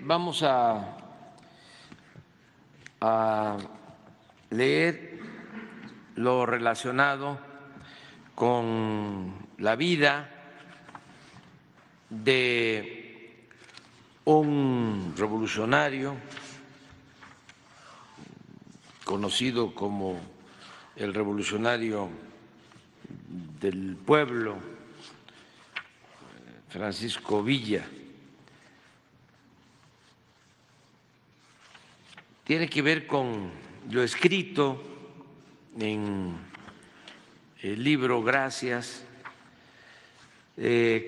vamos a leer lo relacionado con la vida de un revolucionario conocido como el revolucionario del pueblo, Francisco Villa. Tiene que ver con lo escrito en el libro Gracias,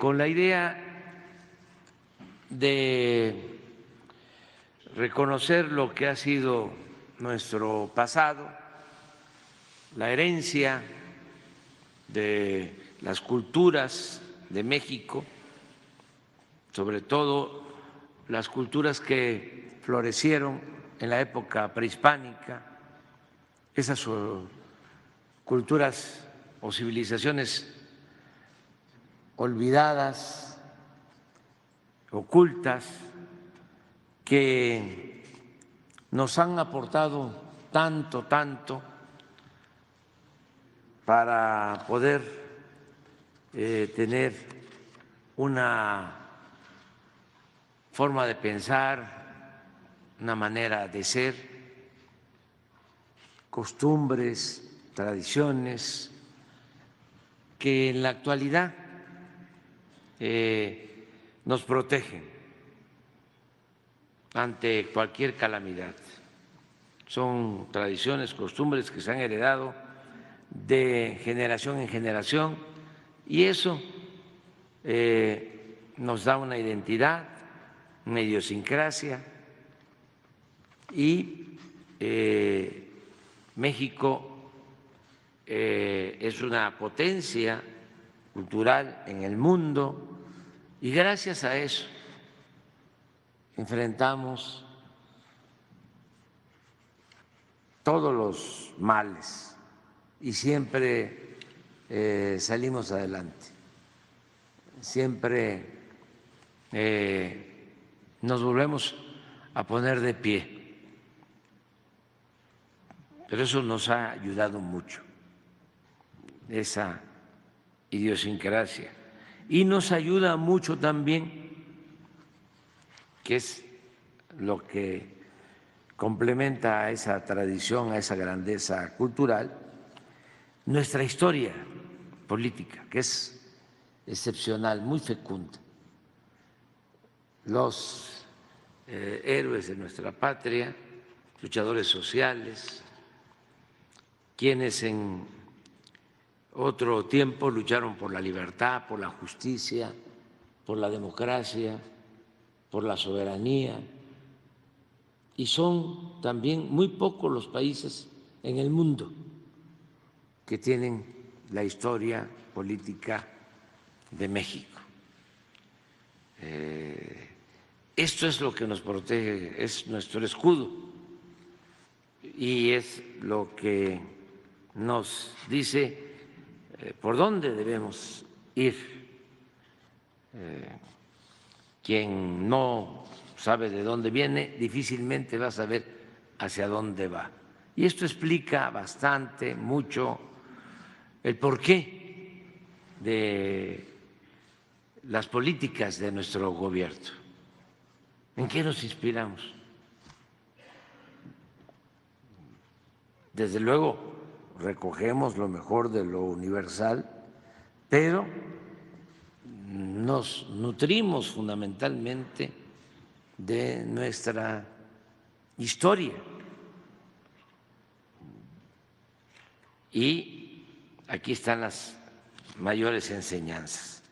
con la idea de reconocer lo que ha sido nuestro pasado, la herencia de las culturas de México, sobre todo las culturas que florecieron en la época prehispánica, esas culturas o civilizaciones olvidadas, ocultas, que nos han aportado tanto para poder tener una forma de pensar, una manera de ser, costumbres, tradiciones, que en la actualidad nos protegen ante cualquier calamidad. Son tradiciones, costumbres que se han heredado de generación en generación y eso nos da una identidad, una idiosincrasia y México es una potencia cultural en el mundo y gracias a eso enfrentamos todos los males y siempre salimos adelante, siempre nos volvemos a poner de pie. Pero eso nos ha ayudado mucho, esa idiosincrasia. Y nos ayuda mucho también, que es lo que complementa a esa tradición, a esa grandeza cultural, nuestra historia política, que es excepcional, muy fecunda. Los héroes de nuestra patria, luchadores sociales, quienes en otro tiempo lucharon por la libertad, por la justicia, por la democracia, por la soberanía, y son también muy pocos los países en el mundo que tienen la historia política de México. Esto es lo que nos protege, es nuestro escudo y es lo que nos dice por dónde debemos ir. Quien no sabe de dónde viene difícilmente va a saber hacia dónde va. Y esto explica bastante, mucho, el porqué de las políticas de nuestro gobierno. ¿En qué nos inspiramos? Desde luego, recogemos lo mejor de lo universal, pero nos nutrimos fundamentalmente de nuestra historia. Y aquí están las mayores enseñanzas.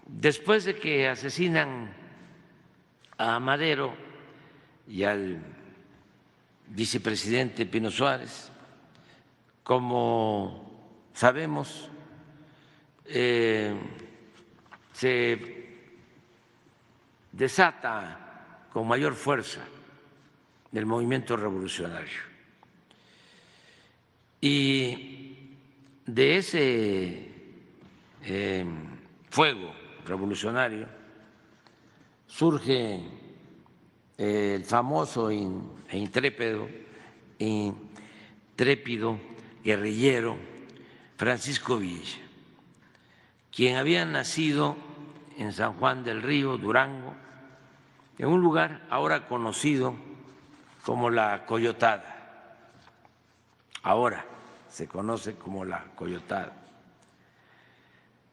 Después de que asesinan a Madero y al vicepresidente Pino Suárez, como sabemos, se desata con mayor fuerza el movimiento revolucionario. Y de ese fuego revolucionario surge el famoso e intrépido guerrillero Francisco Villa, quien había nacido en San Juan del Río, Durango, en un lugar ahora conocido como La Coyotada. Ahora se conoce como La Coyotada.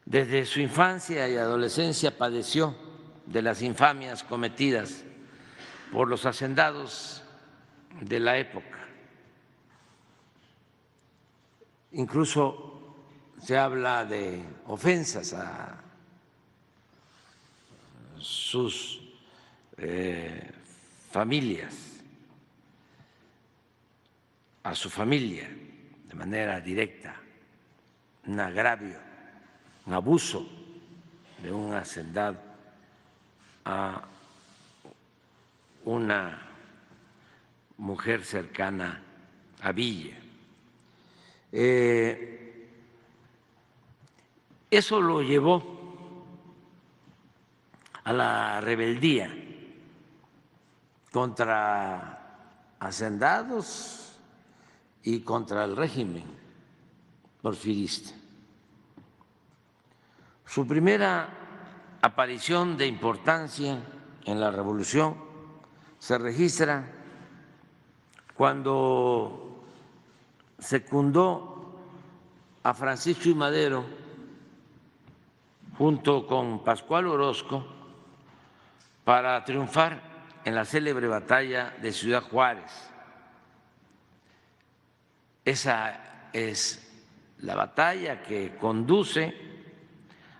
Desde su infancia y adolescencia padeció de las infamias cometidas por los hacendados de la época. Incluso se habla de ofensas a sus familias, a su familia, de manera directa, un agravio, un abuso de un hacendado a una mujer cercana a Villa. Eso lo llevó a la rebeldía contra hacendados y contra el régimen porfirista. Su primera aparición de importancia en la revolución se registra cuando secundó a Francisco I. Madero junto con Pascual Orozco para triunfar en la célebre batalla de Ciudad Juárez. Esa es la batalla que conduce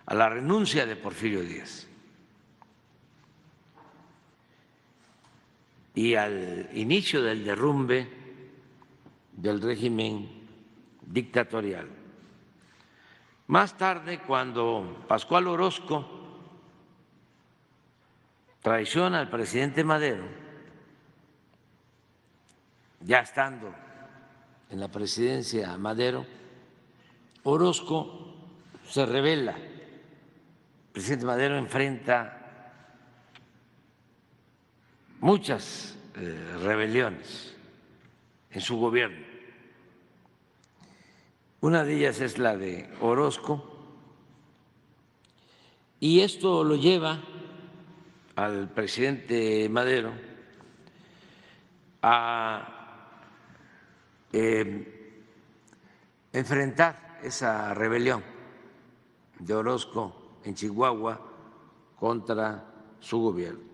a la renuncia de Porfirio Díaz y al inicio del derrumbe del régimen dictatorial. Más tarde, cuando Pascual Orozco traiciona al presidente Madero, ya estando en la presidencia Madero, Orozco se rebela. El presidente Madero enfrenta muchas rebeliones en su gobierno. Una de ellas es la de Orozco, y esto lo lleva al presidente Madero a enfrentar esa rebelión de Orozco en Chihuahua contra su gobierno.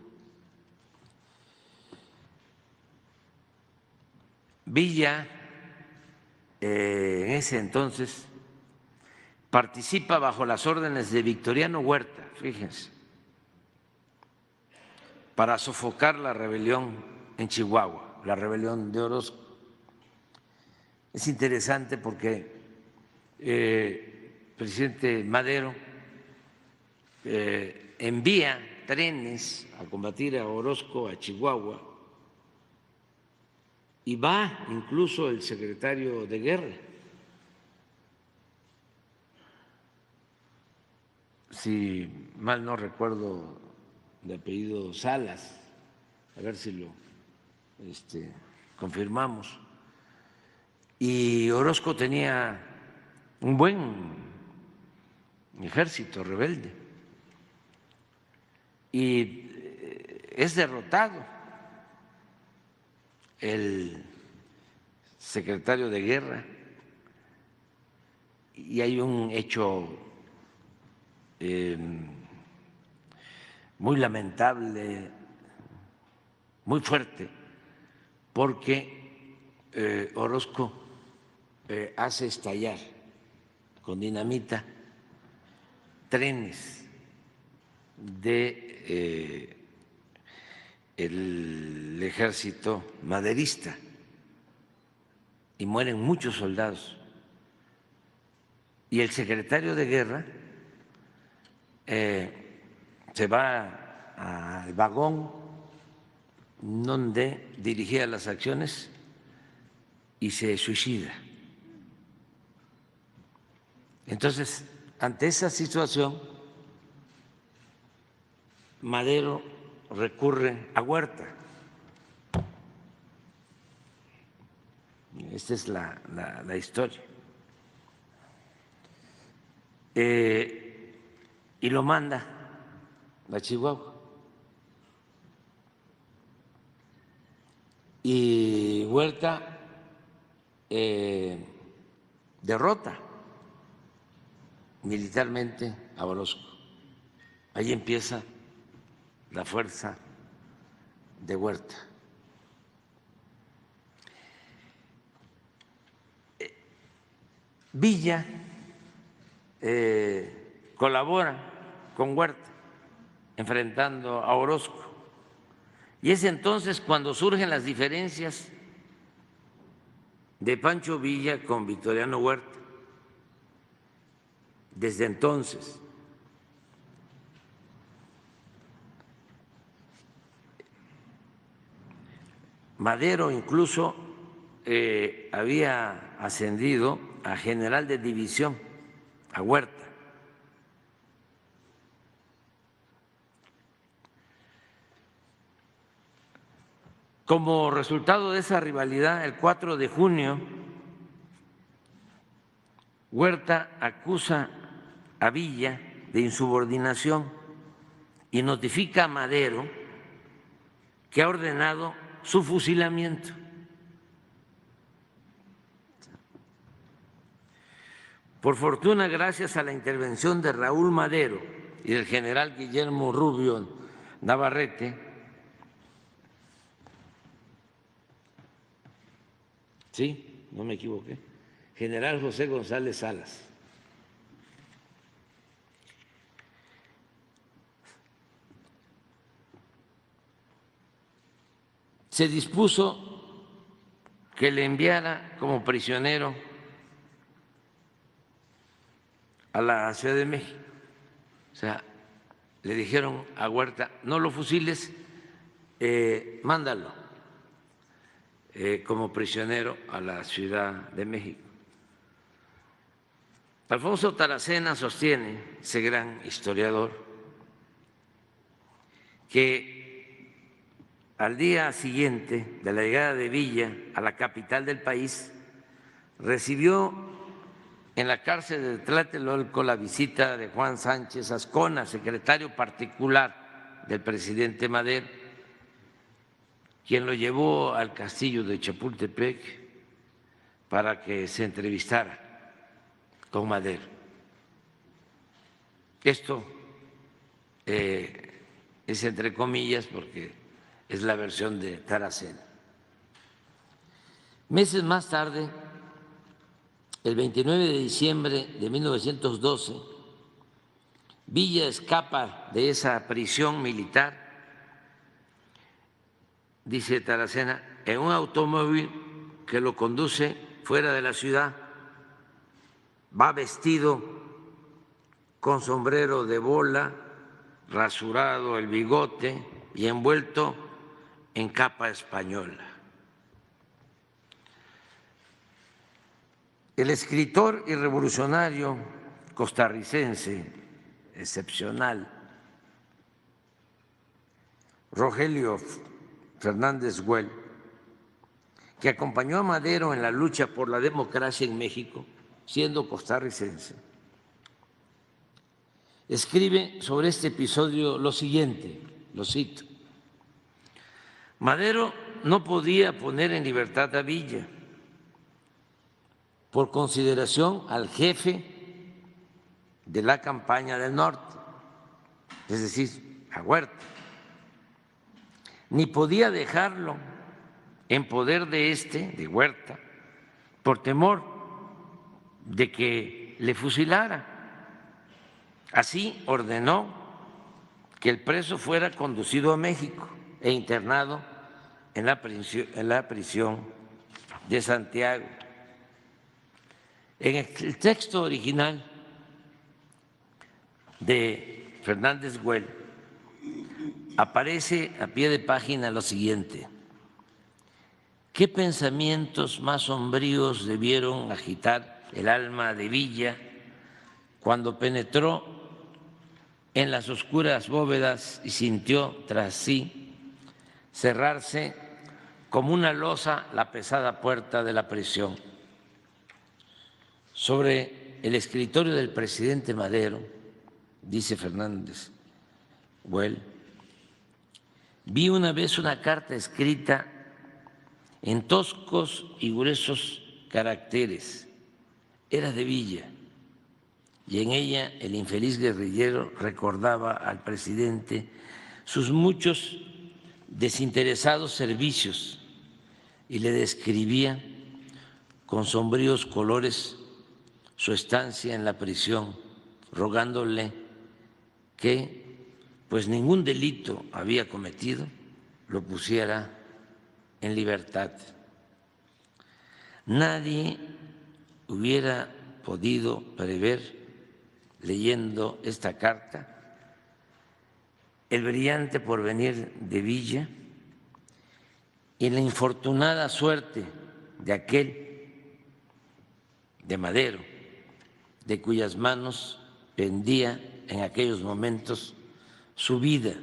Villa, en ese entonces, participa bajo las órdenes de Victoriano Huerta, fíjense, para sofocar la rebelión en Chihuahua, la rebelión de Orozco. Es interesante porque el presidente Madero envía trenes a combatir a Orozco a Chihuahua y va incluso el secretario de Guerra, si mal no recuerdo, de apellido Salas, a ver si lo confirmamos. Y Orozco tenía un buen ejército rebelde y es derrotado el secretario de Guerra, y hay un hecho muy lamentable, muy fuerte, porque Orozco hace estallar con dinamita trenes de el ejército maderista y mueren muchos soldados. Y el secretario de Guerra se va al vagón donde dirigía las acciones y se suicida. Entonces, ante esa situación, Madero recurre a Huerta. Esta es la historia. Y lo manda a Chihuahua. Y Huerta derrota militarmente a Orozco. Ahí empieza la fuerza de Huerta. Villa colabora con Huerta enfrentando a Orozco. Y es entonces cuando surgen las diferencias de Pancho Villa con Victoriano Huerta. Desde entonces. Madero incluso había ascendido a general de división, a Huerta. Como resultado de esa rivalidad, el 4 de junio, Huerta acusa a Villa de insubordinación y notifica a Madero que ha ordenado su fusilamiento. Por fortuna, gracias a la intervención de Raúl Madero y del general Guillermo Rubio Navarrete, sí, no me equivoqué, general José González Salas, se dispuso que le enviara como prisionero a la Ciudad de México. O sea, le dijeron a Huerta, no lo fusiles, mándalo como prisionero a la Ciudad de México. Alfonso Taracena sostiene, ese gran historiador, que al día siguiente de la llegada de Villa a la capital del país, recibió en la cárcel de Tlatelolco la visita de Juan Sánchez Azcona, secretario particular del presidente Madero, quien lo llevó al castillo de Chapultepec para que se entrevistara con Madero. Esto es entre comillas porque es la versión de Taracena. Meses más tarde, el 29 de diciembre de 1912, Villa escapa de esa prisión militar, dice Taracena, en un automóvil que lo conduce fuera de la ciudad. Va vestido con sombrero de bola, rasurado el bigote y envuelto en capa española. El escritor y revolucionario costarricense excepcional Rogelio Fernández Güell, que acompañó a Madero en la lucha por la democracia en México, siendo costarricense, escribe sobre este episodio lo siguiente, lo cito: Madero no podía poner en libertad a Villa por consideración al jefe de la campaña del norte, es decir, a Huerta, ni podía dejarlo en poder de Huerta, por temor de que le fusilara. Así ordenó que el preso fuera conducido a México e internado en la prisión de Santiago. En el texto original de Fernández Güell aparece a pie de página lo siguiente: ¿qué pensamientos más sombríos debieron agitar el alma de Villa cuando penetró en las oscuras bóvedas y sintió tras sí cerrarse como una losa la pesada puerta de la prisión. Sobre el escritorio del presidente Madero, dice Fernández Güell, vi una vez una carta escrita en toscos y gruesos caracteres. Era de Villa y en ella el infeliz guerrillero recordaba al presidente sus muchos desinteresados servicios y le describía con sombríos colores su estancia en la prisión, rogándole que, pues ningún delito había cometido, lo pusiera en libertad. Nadie hubiera podido prever, leyendo esta carta, el brillante porvenir de Villa y la infortunada suerte de aquel, de Madero, de cuyas manos pendía en aquellos momentos su vida.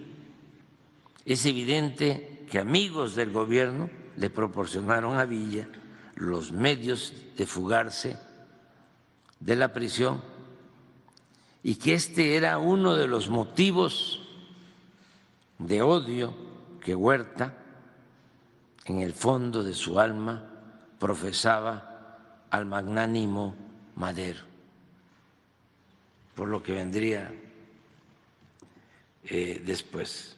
Es evidente que amigos del gobierno le proporcionaron a Villa los medios de fugarse de la prisión y que este era uno de los motivos de odio que Huerta, en el fondo de su alma, profesaba al magnánimo Madero, por lo que vendría después.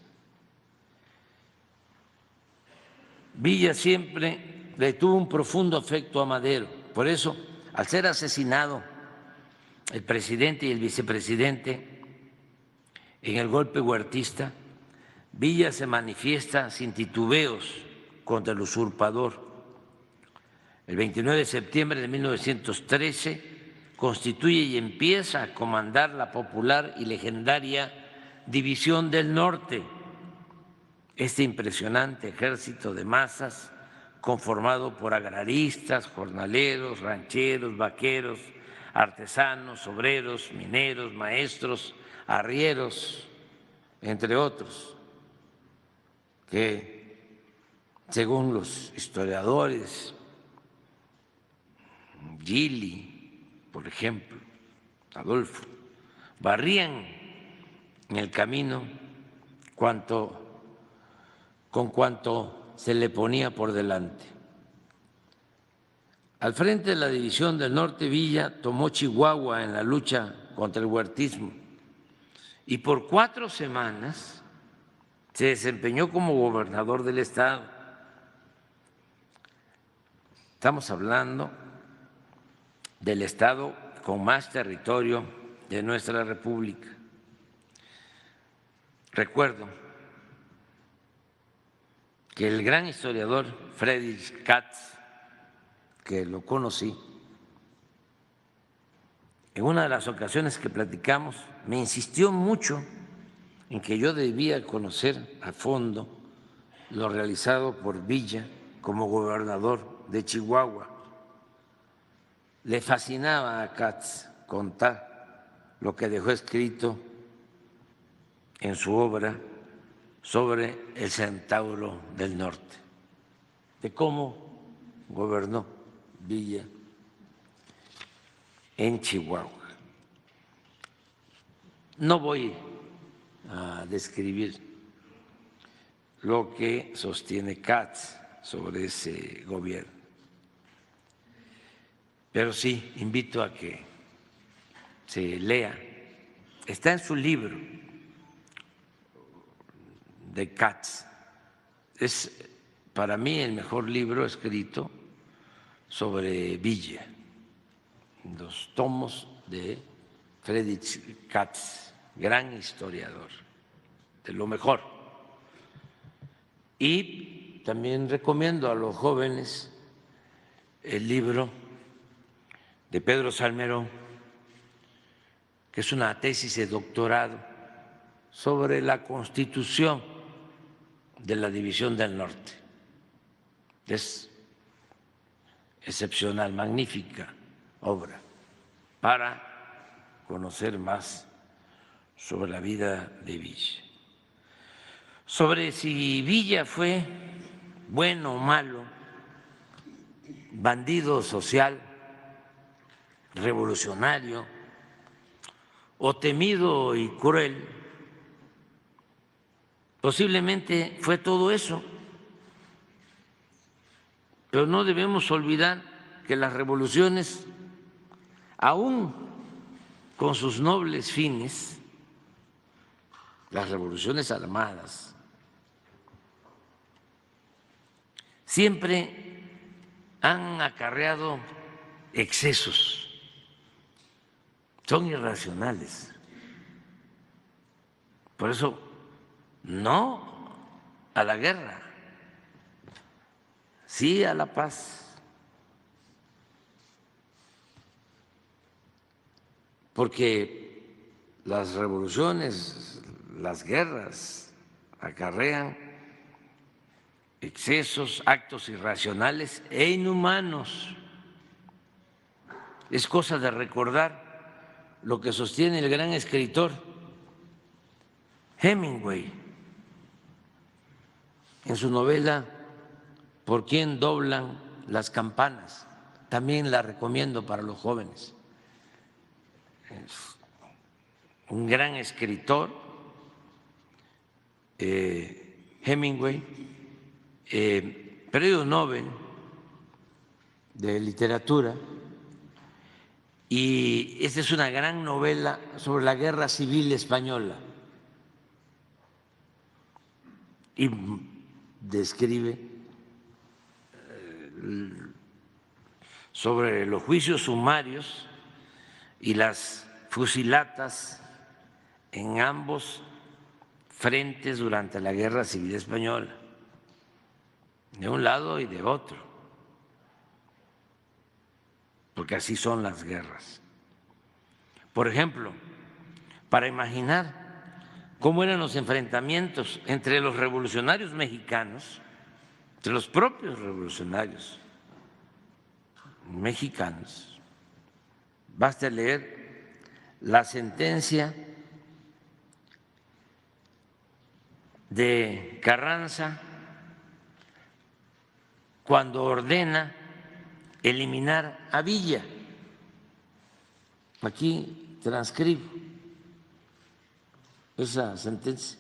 Villa siempre le tuvo un profundo afecto a Madero, por eso, al ser asesinado el presidente y el vicepresidente en el golpe huertista, Villa se manifiesta sin titubeos contra el usurpador. El 29 de septiembre de 1913 constituye y empieza a comandar la popular y legendaria División del Norte, este impresionante ejército de masas conformado por agraristas, jornaleros, rancheros, vaqueros, artesanos, obreros, mineros, maestros, arrieros, entre otros, que según los historiadores, Gili, por ejemplo, Adolfo, barrían en el camino con cuanto se le ponía por delante. Al frente de la División del Norte, Villa tomó Chihuahua en la lucha contra el huertismo y por 4 semanas se desempeñó como gobernador del estado. Estamos hablando del estado con más territorio de nuestra república. Recuerdo que el gran historiador Friedrich Katz, que lo conocí, en una de las ocasiones que platicamos, me insistió mucho en que yo debía conocer a fondo lo realizado por Villa como gobernador de Chihuahua. Le fascinaba a Katz contar lo que dejó escrito en su obra sobre el Centauro del Norte, de cómo gobernó Villa en Chihuahua. No voy a describir lo que sostiene Katz sobre ese gobierno, pero sí invito a que se lea. Está en su libro de Katz. Es para mí el mejor libro escrito sobre Villa, los tomos de Friedrich Katz, gran historiador, de lo mejor. Y también recomiendo a los jóvenes el libro de Pedro Salmerón, que es una tesis de doctorado sobre la Constitución de la División del Norte. Es excepcional, magnífica obra para conocer más sobre la vida de Villa. Sobre si Villa fue bueno o malo, bandido social, revolucionario o temido y cruel, posiblemente fue todo eso, pero no debemos olvidar que las revoluciones, aún con sus nobles fines, las revoluciones armadas, siempre han acarreado excesos, son irracionales. Por eso, no a la guerra, sí a la paz. Porque las revoluciones, las guerras acarrean excesos, actos irracionales e inhumanos. Es cosa de recordar lo que sostiene el gran escritor Hemingway en su novela ¿Por quién doblan las campanas? También la recomiendo para los jóvenes. Es un gran escritor, Hemingway, premio Nobel de literatura, y esta es una gran novela sobre la Guerra Civil Española y describe sobre los juicios sumarios y las fusilatas en ambos frentes durante la Guerra Civil Española, de un lado y de otro, porque así son las guerras. Por ejemplo, para imaginar cómo eran los enfrentamientos entre los revolucionarios mexicanos, entre los propios revolucionarios mexicanos, basta leer la sentencia de Carranza cuando ordena eliminar a Villa. Aquí transcribo esa sentencia,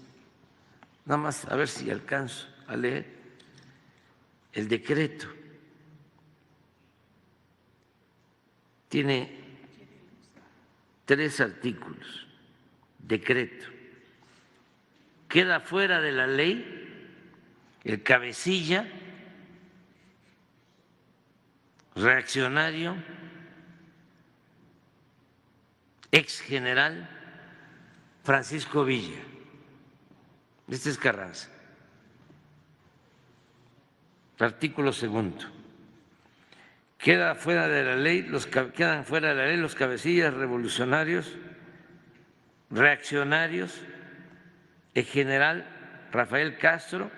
nada más a ver si alcanzo a leer el decreto. Tiene 3 artículos, decreto. Queda fuera de la ley el cabecilla reaccionario, ex general Francisco Villa. Este es Carranza. Artículo 2. Quedan fuera de la ley los cabecillas revolucionarios, reaccionarios, el general Rafael Castro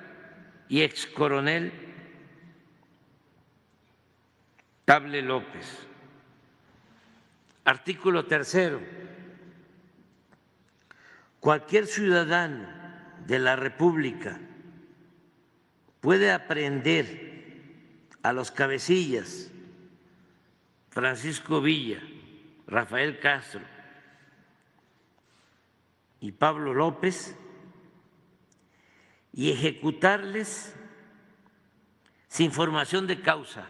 y ex coronel Table López. Artículo 3. Cualquier ciudadano de la República puede aprehender a los cabecillas Francisco Villa, Rafael Castro y Pablo López y ejecutarles sin formación de causa,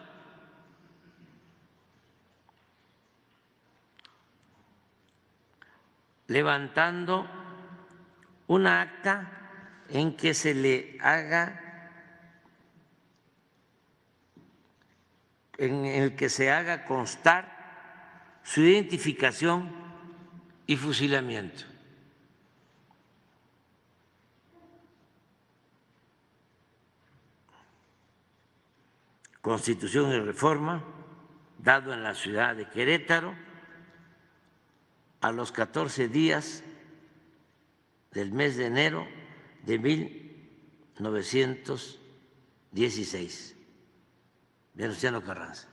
levantando una acta en que se le haga, en el que se haga constar su identificación y fusilamiento. Constitución y Reforma, dado en la ciudad de Querétaro, a los 14 días del mes de enero de 1916. Venustiano Carranza.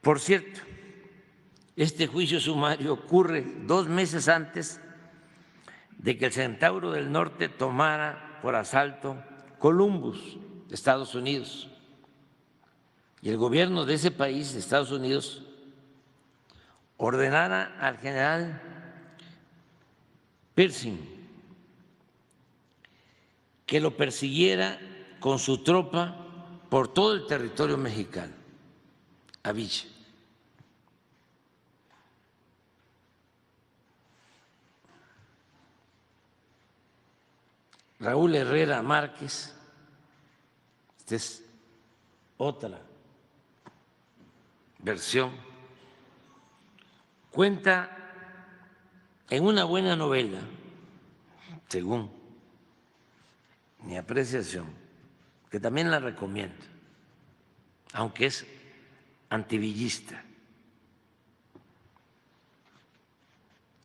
Por cierto, este juicio sumario ocurre 2 meses antes de que el Centauro del Norte tomara por asalto Columbus, Estados Unidos. Y el gobierno de ese país, de Estados Unidos, ordenara al general Pershing que lo persiguiera con su tropa por todo el territorio mexicano, a Villa. Raúl Herrera Márquez, esta es otra versión, cuenta en una buena novela, según mi apreciación, que también la recomiendo, aunque es antivillista.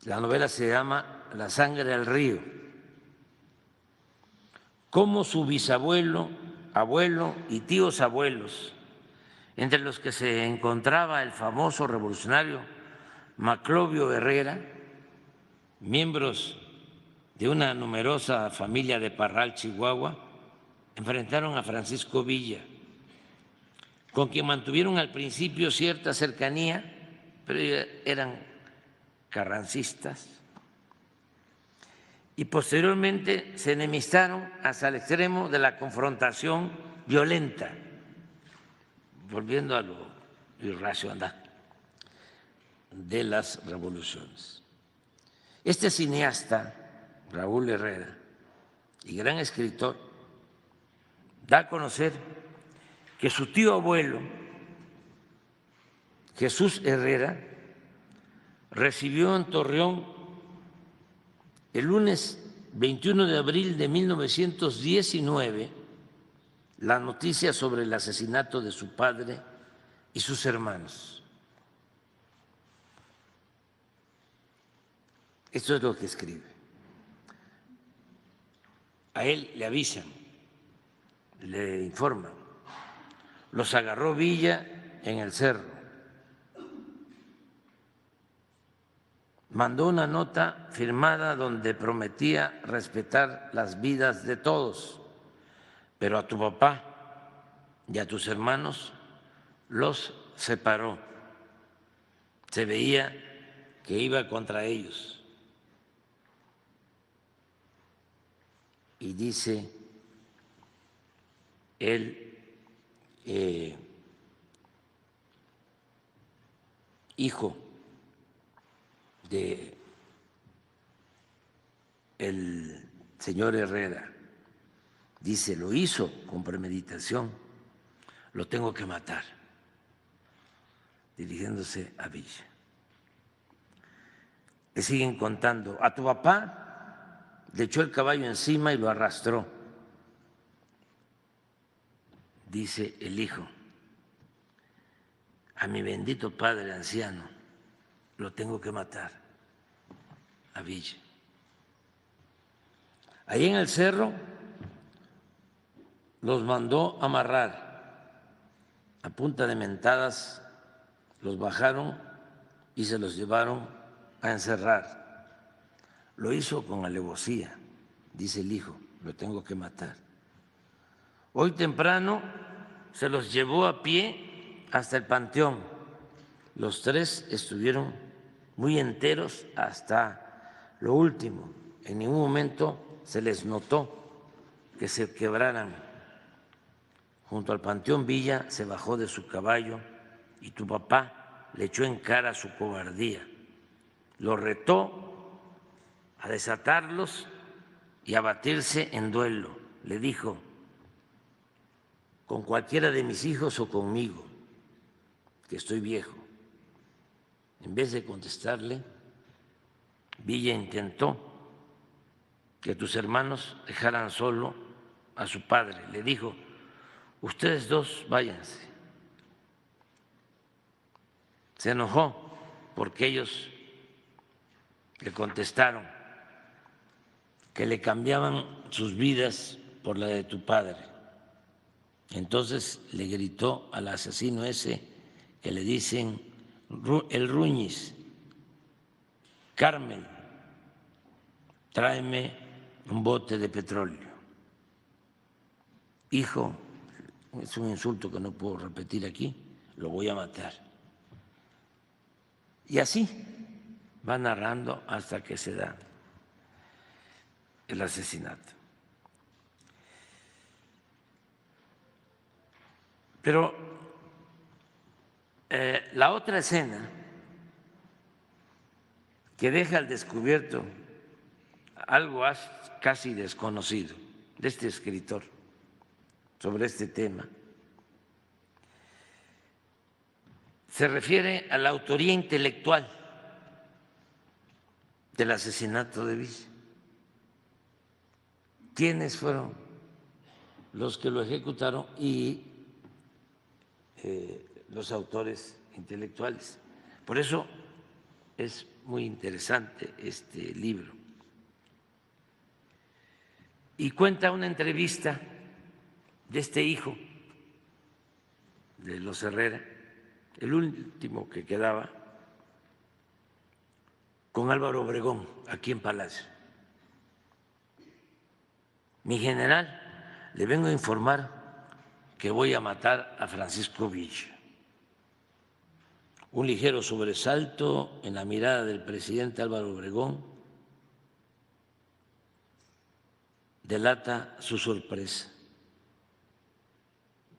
La novela se llama La sangre al río. Cómo su bisabuelo, abuelo y tíos abuelos, entre los que se encontraba el famoso revolucionario Maclovio Herrera, miembros de una numerosa familia de Parral, Chihuahua, enfrentaron a Francisco Villa, con quien mantuvieron al principio cierta cercanía, pero eran carrancistas, y posteriormente se enemistaron hasta el extremo de la confrontación violenta, volviendo a lo irracional de las revoluciones. Este cineasta, Raúl Herrera, y gran escritor, da a conocer que su tío abuelo, Jesús Herrera, recibió en Torreón el lunes 21 de abril de 1919 la noticia sobre el asesinato de su padre y sus hermanos. Esto es lo que escribe. A él le avisan, le informan. Los agarró Villa en el cerro. Mandó una nota firmada donde prometía respetar las vidas de todos, pero a tu papá y a tus hermanos los separó. Se veía que iba contra ellos. Y dice el hijo de el señor Herrera, dice, lo hizo con premeditación, lo tengo que matar, dirigiéndose a Villa. Le siguen contando, a tu papá le echó el caballo encima y lo arrastró, dice el hijo, a mi bendito padre anciano lo tengo que matar, a Villa. Ahí en el cerro los mandó amarrar, a punta de mentadas los bajaron y se los llevaron a encerrar. Lo hizo con alevosía, dice el hijo, lo tengo que matar. Hoy temprano se los llevó a pie hasta el panteón. Los tres estuvieron muy enteros hasta lo último. En ningún momento se les notó que se quebraran. Junto al panteón Villa se bajó de su caballo y tu papá le echó en cara su cobardía. Lo retó a desatarlos y a batirse en duelo. Le dijo, con cualquiera de mis hijos o conmigo, que estoy viejo. En vez de contestarle, Villa intentó que tus hermanos dejaran solo a su padre. Le dijo, ustedes dos váyanse. Se enojó porque ellos le contestaron que le cambiaban sus vidas por la de tu padre. Entonces le gritó al asesino ese que le dicen el Ruñis: Carmen, tráeme un bote de petróleo. Hijo, es un insulto que no puedo repetir aquí, lo voy a matar. Y así va narrando hasta que se da el asesinato. Pero la otra escena que deja al descubierto algo casi desconocido de este escritor sobre este tema se refiere a la autoría intelectual del asesinato de Villa. ¿Quiénes fueron los que lo ejecutaron y los autores intelectuales? Por eso es muy interesante este libro. Y cuenta una entrevista de este hijo de los Herrera, el último que quedaba, con Álvaro Obregón, aquí en Palacio. Mi general, le vengo a informar que voy a matar a Francisco Villa. Un ligero sobresalto en la mirada del presidente Álvaro Obregón delata su sorpresa.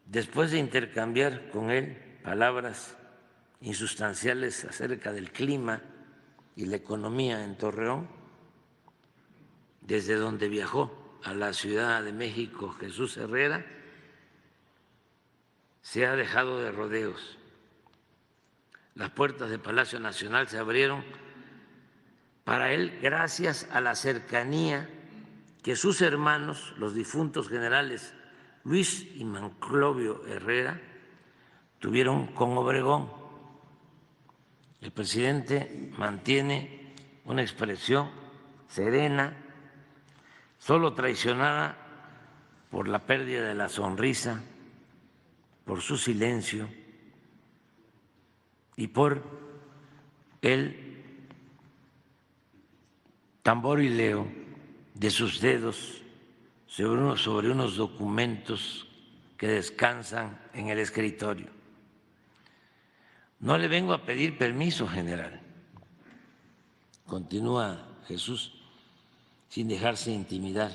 Después de intercambiar con él palabras insustanciales acerca del clima y la economía en Torreón, desde donde viajó a la Ciudad de México Jesús Herrera, se ha dejado de rodeos. Las puertas del Palacio Nacional se abrieron para él gracias a la cercanía que sus hermanos, los difuntos generales Luis y Manclovio Herrera, tuvieron con Obregón. El presidente mantiene una expresión serena, solo traicionada por la pérdida de la sonrisa, por su silencio y por el tamborileo de sus dedos sobre unos documentos que descansan en el escritorio. No le vengo a pedir permiso, general, continúa Jesús, sin dejarse intimidar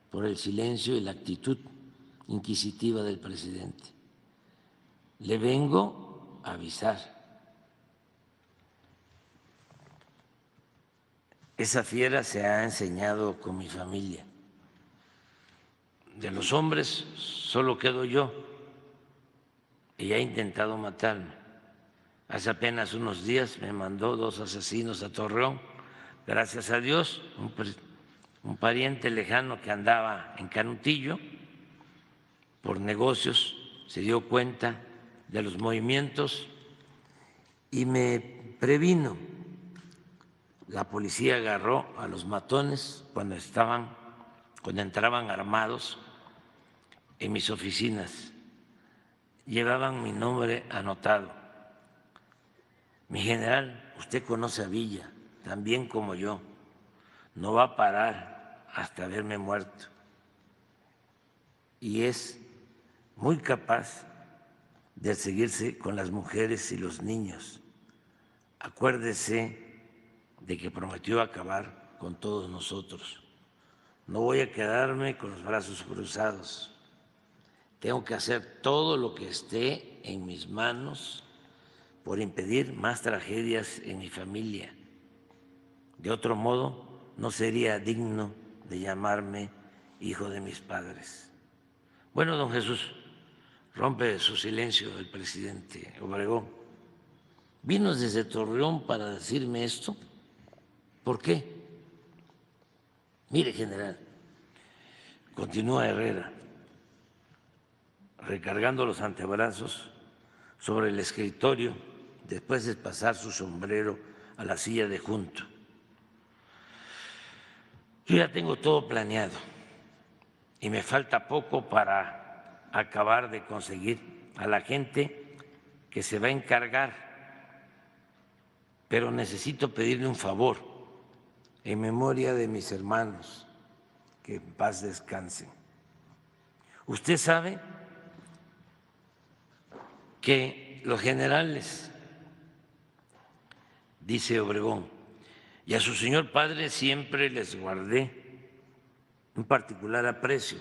por el silencio y la actitud inquisitiva del presidente. Le vengo a avisar. Esa fiera se ha enseñado con mi familia. De los hombres solo quedo yo. Ella ha intentado matarme. Hace apenas unos días me mandó 2 asesinos a Torreón. Gracias a Dios, un pariente lejano que andaba en Canutillo por negocios se dio cuenta de los movimientos y me previno. La policía agarró a los matones cuando entraban armados en mis oficinas. Llevaban mi nombre anotado. Mi general, usted conoce a Villa, también como yo. No va a parar hasta verme muerto. Y es muy capaz de seguirse con las mujeres y los niños. Acuérdese de que prometió acabar con todos nosotros. No voy a quedarme con los brazos cruzados. Tengo que hacer todo lo que esté en mis manos por impedir más tragedias en mi familia. De otro modo, no sería digno de llamarme hijo de mis padres. Bueno, don Jesús, rompe su silencio el presidente Obregón. ¿Vino desde Torreón para decirme esto? ¿Por qué? Mire, general, continúa Herrera, recargando los antebrazos sobre el escritorio después de pasar su sombrero a la silla de junto. Yo ya tengo todo planeado y me falta poco para acabar de conseguir a la gente que se va a encargar, pero necesito pedirle un favor en memoria de mis hermanos, que en paz descansen. Usted sabe que los generales, dice Obregón, y a su señor padre siempre les guardé un particular aprecio.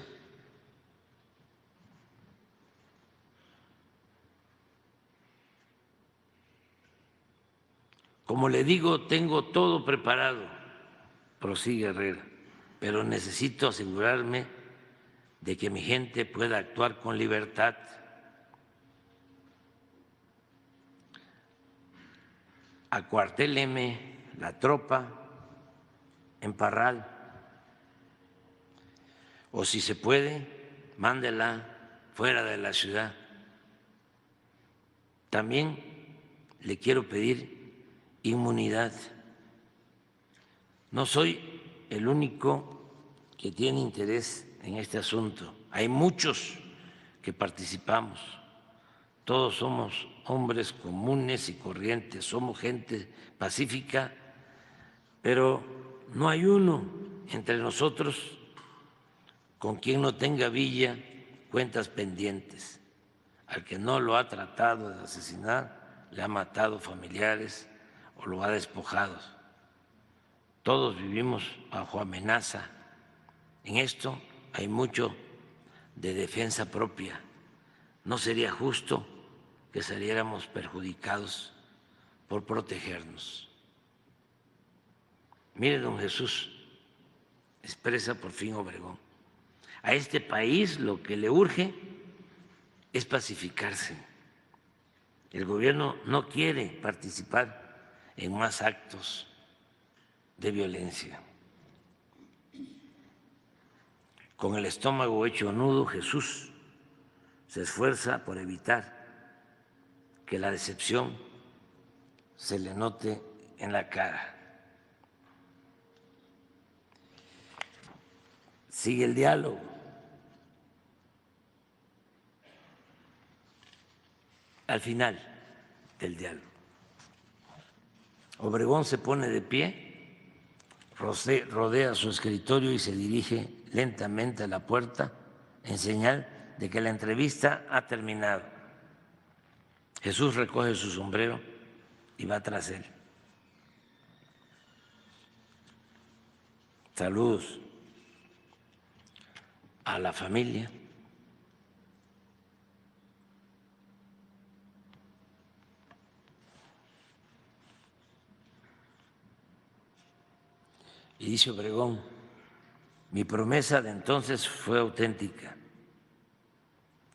Como le digo, tengo todo preparado, prosigue Herrera, pero necesito asegurarme de que mi gente pueda actuar con libertad. Acuartéleme la tropa en Parral, o si se puede, mándela fuera de la ciudad. También le quiero pedir inmunidad. No soy el único que tiene interés en este asunto. Hay muchos que participamos. Todos somos hombres comunes y corrientes, somos gente pacífica, pero no hay uno entre nosotros con quien no tenga Villa cuentas pendientes. Al que no lo ha tratado de asesinar, le ha matado familiares o lo ha despojado. Todos vivimos bajo amenaza. En esto hay mucho de defensa propia. No sería justo que saliéramos perjudicados por protegernos. Mire, don Jesús, expresa por fin Obregón, a este país lo que le urge es pacificarse. El gobierno no quiere participar en más actos de violencia. Con el estómago hecho nudo, Jesús se esfuerza por evitar que la decepción se le note en la cara. Sigue el diálogo. Al final del diálogo, Obregón se pone de pie, rodea su escritorio y se dirige lentamente a la puerta en señal de que la entrevista ha terminado. Jesús recoge su sombrero y va tras él. Saludos a la familia. Y dice Obregón, mi promesa de entonces fue auténtica.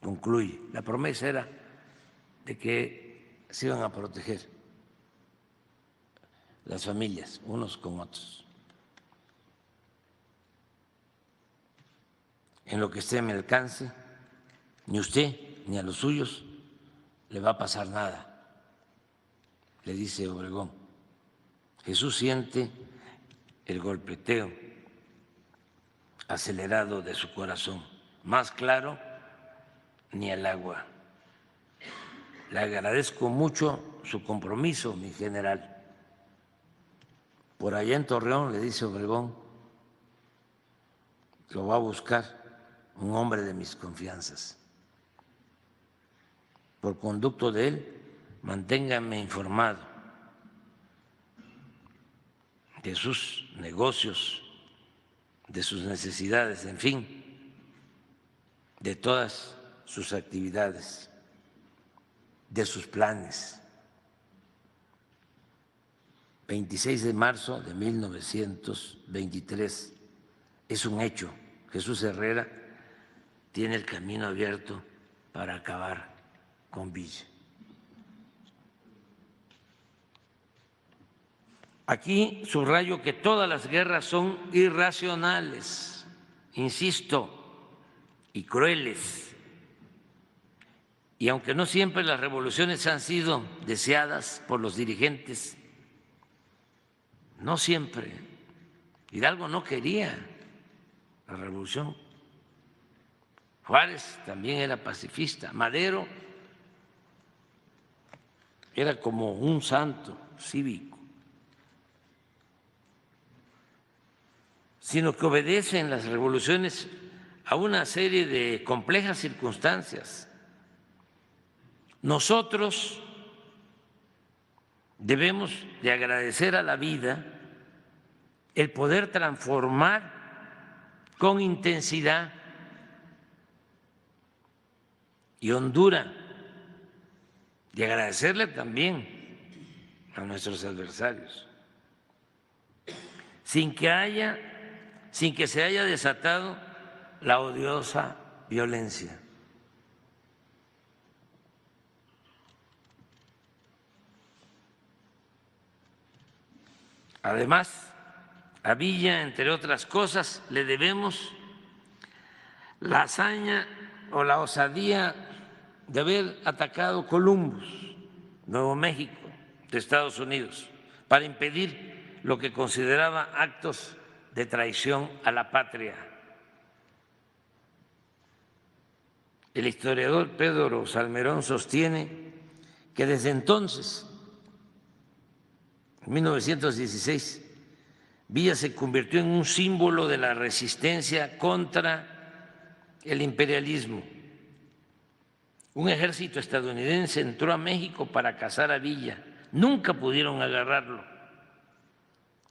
Concluye, la promesa era de que se iban a proteger las familias unos con otros. En lo que esté a mi alcance, ni usted ni a los suyos le va a pasar nada, le dice Obregón. Jesús siente el golpeteo acelerado de su corazón, más claro ni el agua. Le agradezco mucho su compromiso, mi general. Por allá en Torreón, le dice Obregón, lo va a buscar un hombre de mis confianzas. Por conducto de él, manténgame informado de sus negocios, de sus necesidades, en fin, de todas sus actividades, de sus planes. 26 de marzo de 1923, es un hecho. Jesús Herrera tiene el camino abierto para acabar con Villa. Aquí subrayo que todas las guerras son irracionales, insisto, y crueles. Y aunque no siempre las revoluciones han sido deseadas por los dirigentes, no siempre. Hidalgo no quería la revolución. Juárez también era pacifista. Madero era como un santo cívico, sino que obedecen las revoluciones a una serie de complejas circunstancias. Nosotros debemos de agradecer a la vida el poder transformar con intensidad y hondura, y agradecerle también a nuestros adversarios, sin que se haya desatado la odiosa violencia. Además, a Villa, entre otras cosas, le debemos la hazaña o la osadía de haber atacado Columbus, Nuevo México, de Estados Unidos, para impedir lo que consideraba actos de traición a la patria. El historiador Pedro Salmerón sostiene que desde entonces, en 1916, Villa se convirtió en un símbolo de la resistencia contra el imperialismo. Un ejército estadounidense entró a México para cazar a Villa. Nunca pudieron agarrarlo.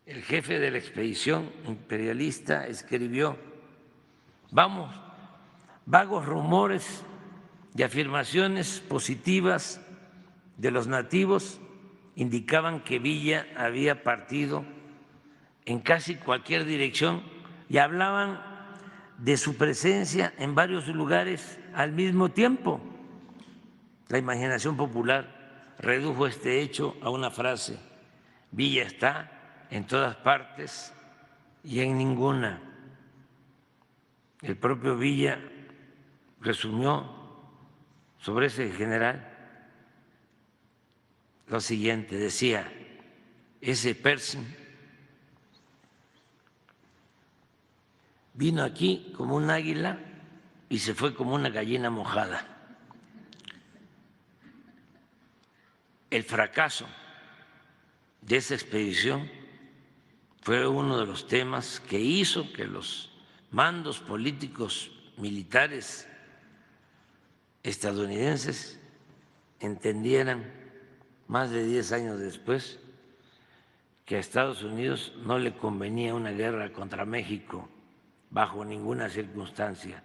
El jefe de la expedición imperialista escribió: vamos, vagos rumores y afirmaciones positivas de los nativos indicaban que Villa había partido en casi cualquier dirección y hablaban de su presencia en varios lugares al mismo tiempo. La imaginación popular redujo este hecho a una frase: Villa está en todas partes y en ninguna. El propio Villa resumió sobre ese general lo siguiente, decía: ese Pershing vino aquí como un águila y se fue como una gallina mojada. El fracaso de esa expedición fue uno de los temas que hizo que los mandos políticos militares estadounidenses entendieran más de 10 años después que a Estados Unidos no le convenía una guerra contra México bajo ninguna circunstancia.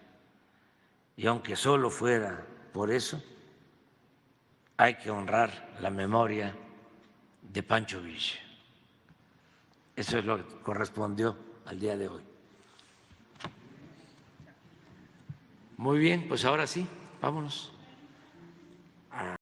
Y aunque solo fuera por eso, hay que honrar la memoria de Pancho Villa. Eso es lo que correspondió al día de hoy. Muy bien, pues ahora sí, vámonos.